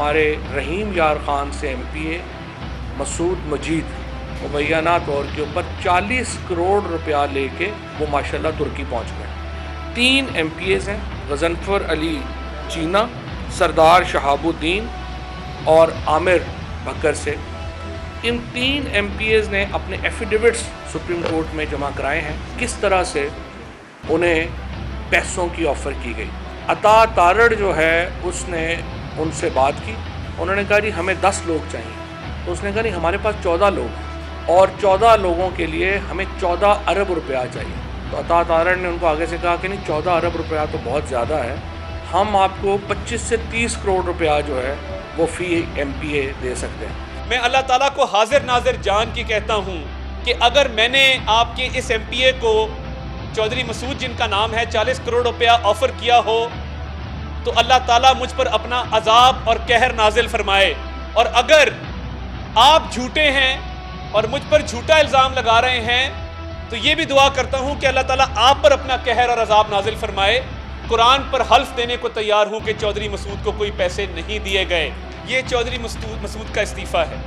ہمارے رحیم یار خان سے MP مسعود مجید مبینہ طور کے اوپر 40 کروڑ روپیہ لے کے وہ ماشاءاللہ ترکی پہنچ گئے۔ 3 MPs ہیں، غضنفر علی چینا، سردار شہاب الدین اور عامر بکر سے۔ ان 3 MPs نے اپنے ایفیڈیوٹس سپریم کورٹ میں جمع کرائے ہیں، کس طرح سے انہیں پیسوں کی آفر کی گئی۔ عطا تارڑ جو ہے اس نے ان سے بات کی، انہوں نے کہا جی ہمیں 10 لوگ چاہیے، تو اس نے کہا نہیں ہمارے پاس 14 لوگ ہیں اور 14 لوگوں کے لیے ہمیں 14 ارب روپیہ چاہیے۔ تو عطا تارڑ نے ان کو آگے سے کہا کہ نہیں 14 ارب روپیہ تو بہت زیادہ ہے، ہم آپ کو 25 سے 30 کروڑ روپیہ جو ہے وہ فی MPA دے سکتے ہیں۔ میں اللہ تعالیٰ کو حاضر ناظر جان کی کہتا ہوں کہ اگر میں نے آپ کے اس MPA کو چودھری مسعود جن کا نام ہے 40 کروڑ روپیہ آفر کیا ہو تو اللہ تعالیٰ مجھ پر اپنا عذاب اور قہر نازل فرمائے، اور اگر آپ جھوٹے ہیں اور مجھ پر جھوٹا الزام لگا رہے ہیں تو یہ بھی دعا کرتا ہوں کہ اللہ تعالیٰ آپ پر اپنا قہر اور عذاب نازل فرمائے۔ قرآن پر حلف دینے کو تیار ہوں کہ چودھری مسعود کو کوئی پیسے نہیں دیے گئے۔ یہ چودھری مسعود کا استعفیٰ ہے۔